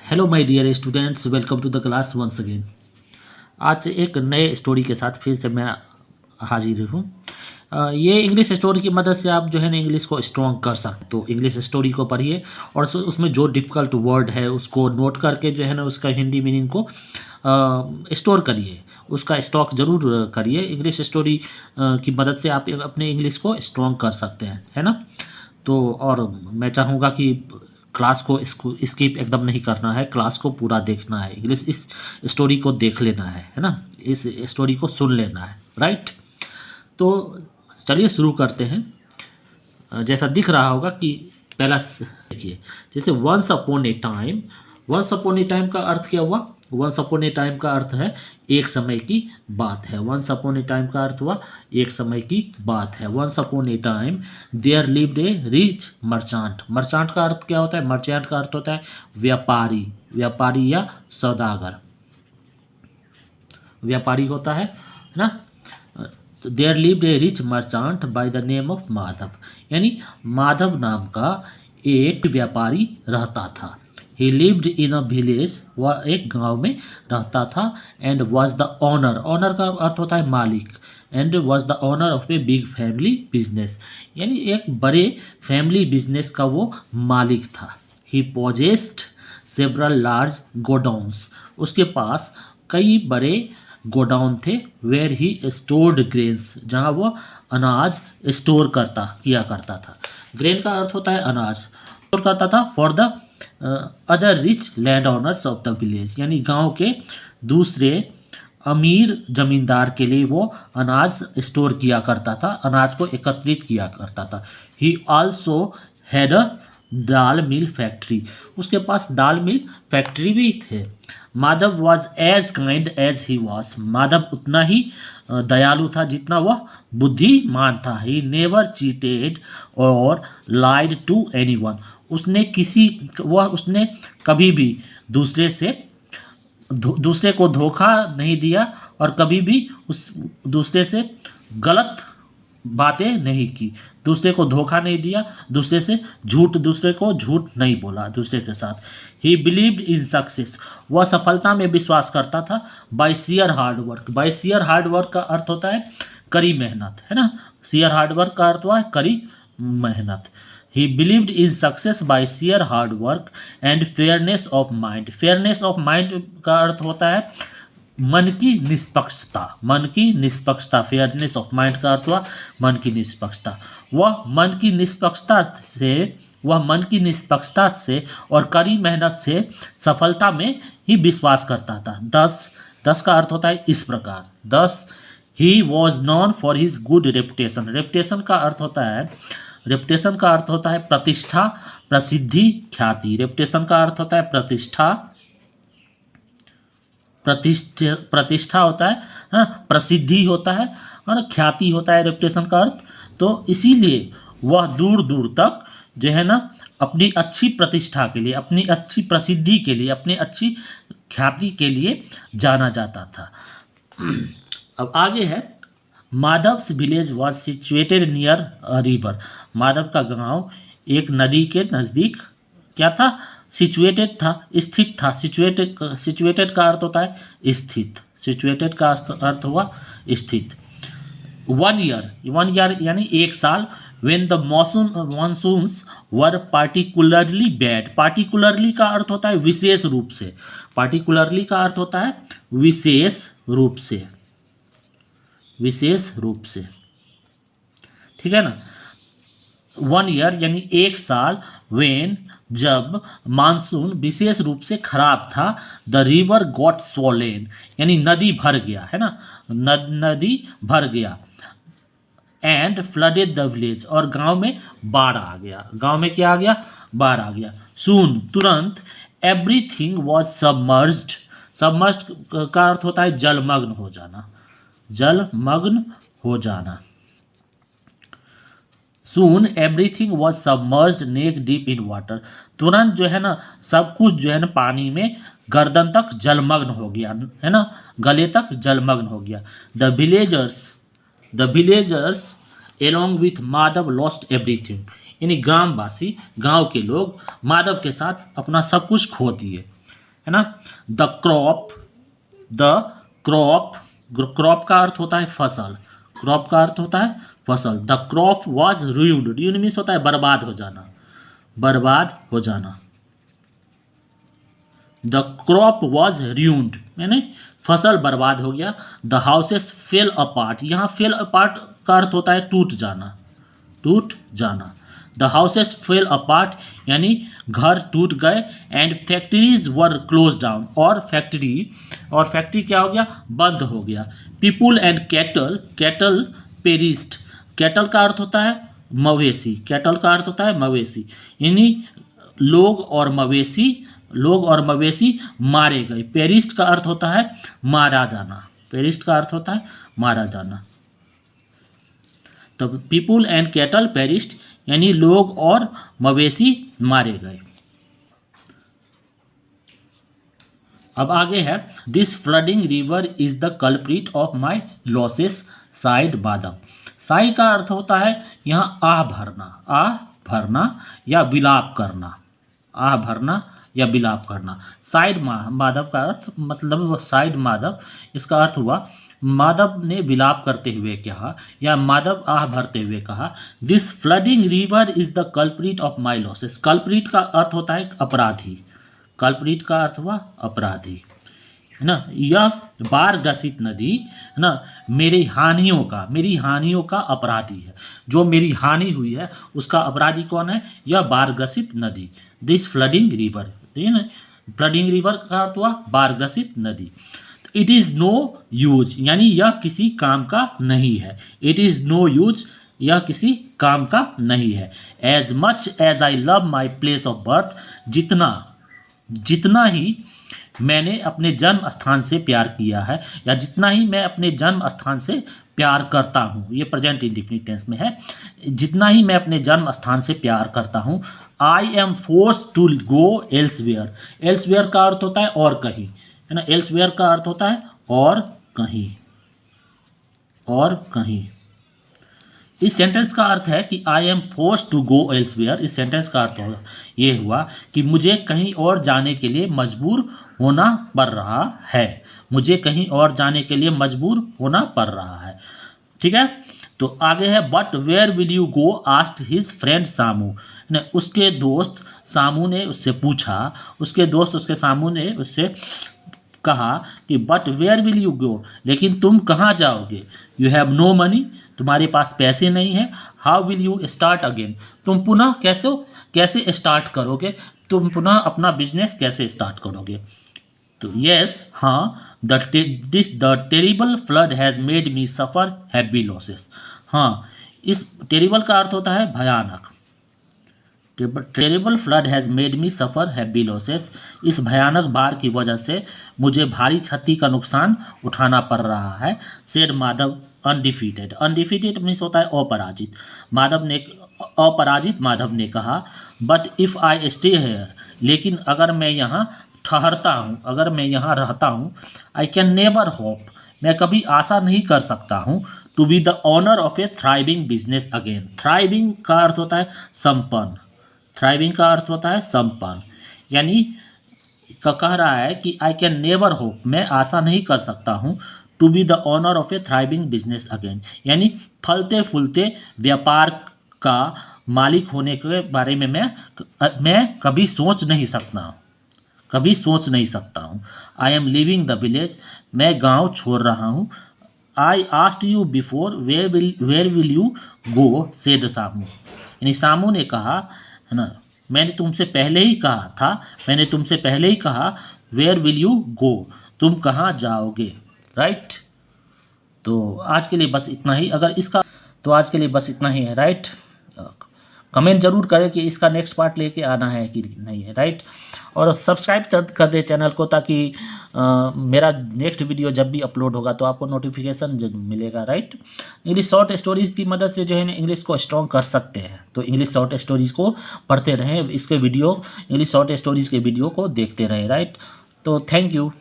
Hello my dear students, welcome to the class once again. आज एक नए story के साथ फिर से मैं हाजिर हूँ। ये इंग्लिश स्टोरी की मदद से आप जो है ना इंग्लिश को स्ट्रॉन्ग कर सकते। तो इंग्लिश स्टोरी को पढ़िए और उसमें जो डिफ़िकल्ट वर्ड है उसको नोट करके जो है ना उसका हिंदी मीनिंग को स्टोर करिए, उसका स्टॉक ज़रूर करिए। इंग्लिश स्टोरी की मदद से आप अपने इंग्लिश को स्ट्रॉन्ग कर सकते हैं, है ना। तो और मैं चाहूँगा कि क्लास को इसको स्किप एकदम नहीं करना है, क्लास को पूरा देखना है, इंग्लिश इस स्टोरी को देख लेना है ना, इस स्टोरी को सुन लेना है, राइट। तो चलिए शुरू करते हैं। जैसा दिख रहा होगा कि पहला देखिए, जैसे once upon a time. Once upon a time का अर्थ क्या हुआ? वंस अपॉन ए टाइम का अर्थ है एक समय की बात है। वंस अपॉन ए टाइम का अर्थ हुआ एक समय की बात है। Once upon a time there lived a rich merchant. Merchant का अर्थ क्या होता है? मर्चेंट का अर्थ होता है व्यापारी, व्यापारी या सौदागर, व्यापारी होता है ना। There lived a rich merchant by the name of Madhav, यानी माधव नाम का एक व्यापारी रहता था। ही लिव्ड इन अ विलेज, वह एक गांव में रहता था। And was the owner, owner का अर्थ होता है मालिक। And was the owner of a big family business, यानी एक बड़े फैमिली बिजनेस का वो मालिक था। He possessed several large godowns, उसके पास कई बड़े गोडाउन थे। वेयर ही स्टोर्ड ग्रेन्स, जहाँ वो अनाज स्टोर किया करता था। ग्रेन का अर्थ होता है अनाज, स्टोर करता था for the other rich land owners of the village, यानी गांव के दूसरे अमीर जमींदार के लिए वो अनाज स्टोर किया करता था, अनाज को एकत्रित किया करता था। He also had a dal mill factory, उसके पास दाल मिल फैक्ट्री भी थे। Madhav was as kind as he was, Madhav उतना ही दयालु था जितना वह बुद्धिमान था। ही नेवर चीटेड और लाइड टू एनीवन, उसने कभी भी दूसरे को धोखा नहीं दिया और कभी भी उस दूसरे से गलत बातें नहीं की, दूसरे को धोखा नहीं दिया, दूसरे को झूठ नहीं बोला दूसरे के साथ। ही बिलीव्ड इन सक्सेस, वह सफलता में विश्वास करता था। By sheer hard work, by sheer hard work का अर्थ होता है कड़ी मेहनत, है ना। शेयर हार्ड वर्क का अर्थ हुआ है कड़ी मेहनत। He believed in success by sheer hard work and fairness of mind. Fairness of mind का अर्थ होता है मन की निष्पक्षता, मन की निष्पक्षता। फेयरनेस ऑफ माइंड का अर्थ हुआ मन की निष्पक्षता। वह मन की निष्पक्षता से और कड़ी मेहनत से सफलता में ही विश्वास करता था। दस का अर्थ होता है इस प्रकार। दस he was non for his good reputation. Reputation का अर्थ होता है प्रतिष्ठा, प्रसिद्धि, ख्याति। रेपुटेशन का अर्थ होता है प्रतिष्ठा होता है, हाँ, प्रसिद्धि होता है और ख्याति होता है रेपुटेशन का अर्थ। तो इसीलिए वह दूर दूर तक जो है ना अपनी अच्छी प्रतिष्ठा के लिए, अपनी अच्छी प्रसिद्धि के लिए, अपनी अच्छी ख्याति के लिए जाना जाता था। अब आगे है, Madhav's village was situated near a river. Madhav का गांव एक नदी के नज़दीक क्या था? सिचुएटेड था, स्थित था। सिचुएटेड का अर्थ होता है स्थित, सिचुएटेड का अर्थ हुआ स्थित। 1 ईयर यानी एक साल। When the monsoons were particularly bad, particularly का अर्थ होता है विशेष रूप से, पार्टिकुलरली का अर्थ होता है विशेष रूप से, विशेष रूप से, ठीक है ना। 1 ईयर यानी एक साल। वेन जब मानसून विशेष रूप से खराब था। द रिवर गॉट स्वोलेन, यानी नदी भर गया, है ना, नदी भर गया। एंड फ्लडेड द विलेज, और गांव में बाढ़ आ गया। गांव में क्या आ गया? बाढ़ आ गया। सून, तुरंत। एवरीथिंग वॉज सबमर्ज्ड, सबमर्ज्ड का अर्थ होता है जलमग्न हो जाना, जलमग्न हो जाना। Soon everything was submerged neck deep in water, तुरंत जो है ना सब कुछ जो है ना पानी में गर्दन तक जलमग्न हो गया, है ना, गले तक जलमग्न हो गया। The villagers along with Madhav lost everything, यानी ग्रामवासी, गांव के लोग माधव के साथ अपना सब कुछ खो दिए। है ना। द क्रॉप का अर्थ होता है फसल, क्रॉप का अर्थ होता है फसल। The crop was ruined, ruined means होता है बर्बाद हो जाना, बर्बाद हो जाना। द क्रॉप वॉज रूइंड यानी फसल बर्बाद हो गया। द हाउसेस फेल अपार्ट, यहाँ फेल अपार्ट का अर्थ होता है टूट जाना, टूट जाना। द हाउसेस फेल अपार्ट यानी घर टूट गए। And factories were close down, और फैक्ट्री क्या हो गया, बंद हो गया। People and cattle perished, cattle का अर्थ होता है मवेशी, कैटल का अर्थ होता है मवेशी, यानी लोग और मवेशी मारे गए। पेरिस्ट का अर्थ होता है मारा जाना, पेरिस्ट का अर्थ होता है मारा जाना। तो पीपुल एंड कैटल पेरिस्ट यानी लोग और मवेशी मारे गए। अब आगे है, this flooding river is the culprit of my losses side Madhav. Sai का अर्थ होता है यहाँ आह भरना या विलाप करना, आह भरना या विलाप करना। साइड माधव का अर्थ मतलब साइड माधव, इसका अर्थ हुआ माधव ने विलाप करते हुए कहा या माधव आह भरते हुए कहा, this flooding river is the culprit of my losses. Culprit का अर्थ होता है अपराधी, कल्प्रिट का अर्थ हुआ अपराधी, है ना। यह बार ग्रसित नदी, है ना, मेरी हानियों का अपराधी है। जो मेरी हानि हुई है उसका अपराधी कौन है, यह बार ग्रसित नदी। This flooding river, flooding river का अर्थ हुआ बार ग्रसित नदी। इट इज़ नो यूज यानी यह किसी काम का नहीं है, इट इज़ नो यूज यह किसी काम का नहीं है। As much as I love my place of birth, जितना ही मैंने अपने जन्म स्थान से प्यार किया है या जितना ही मैं अपने जन्म स्थान से प्यार करता हूँ, ये प्रेजेंट इंडेफिनिट टेंस में है, जितना ही मैं अपने जन्म स्थान से प्यार करता हूँ। I am force to go elsewhere, elsewhere का अर्थ होता है और कहीं, है ना, एल्सवेयर का अर्थ होता है और कहीं, और कहीं। इस सेंटेंस का अर्थ है कि I am force to go elsewhere. इस सेंटेंस का अर्थ ये हुआ कि मुझे कहीं और जाने के लिए मजबूर होना पड़ रहा है, मुझे कहीं और जाने के लिए मजबूर होना पड़ रहा है। ठीक है, तो आगे है, but where will you go asked his friend Samu, ने उसके दोस्त सामू ने उससे पूछा, उसके सामू ने उससे कहा कि but where will you go, लेकिन तुम कहाँ जाओगे। यू हैव नो मनी, तुम्हारे पास पैसे नहीं है। How will you start again, तुम पुनः कैसे स्टार्ट करोगे, तुम पुनः अपना बिजनेस कैसे स्टार्ट करोगे। तो यस, हाँ, the terrible flood has made me suffer heavy losses. हाँ, इस टेरिबल का अर्थ होता है भयानक, terrible flood has made me suffer heavy losses. इस भयानक बाढ़ की वजह से मुझे भारी क्षति का नुकसान उठाना पड़ रहा है। Said Madhav undefeated, undefeated means होता है अपराजित। अपराजित माधव ने कहा, but if I stay here, लेकिन अगर मैं यहाँ ठहरता हूँ, अगर मैं यहाँ रहता हूँ, आई कैन नेवर होप, मैं कभी आशा नहीं कर सकता हूँ, to be the owner of a thriving business again. Thriving का अर्थ होता है संपन्न, थ्राइविंग का अर्थ होता है संपन्न, यानी कह रहा है कि आई कैन नेवर होप, मैं आशा नहीं कर सकता हूँ, to be the owner of a thriving business again, यानी फलते फूलते व्यापार का मालिक होने के बारे में मैं कभी सोच नहीं सकता हूँ। I am living the village, मैं गांव छोड़ रहा हूँ। I asked you before where will you go, said Samu, यानी सामू ने कहा, है ना, मैंने तुमसे पहले ही कहा वेयर विल यू गो, तुम कहाँ जाओगे, राइट। तो आज के लिए बस इतना ही, आज के लिए बस इतना ही है, राइट। कमेंट जरूर करें कि इसका नेक्स्ट पार्ट लेके आना है कि नहीं है, राइट। और सब्सक्राइब कर दे चैनल को, ताकि मेरा नेक्स्ट वीडियो जब भी अपलोड होगा तो आपको नोटिफिकेशन मिलेगा, राइट। इंग्लिश शॉर्ट स्टोरीज़ की मदद से जो है ना इंग्लिश को स्ट्रॉन्ग कर सकते हैं, तो इंग्लिश शॉर्ट स्टोरीज़ को पढ़ते रहें, इंग्लिश शॉर्ट स्टोरीज़ के वीडियो को देखते रहें, राइट। तो थैंक यू।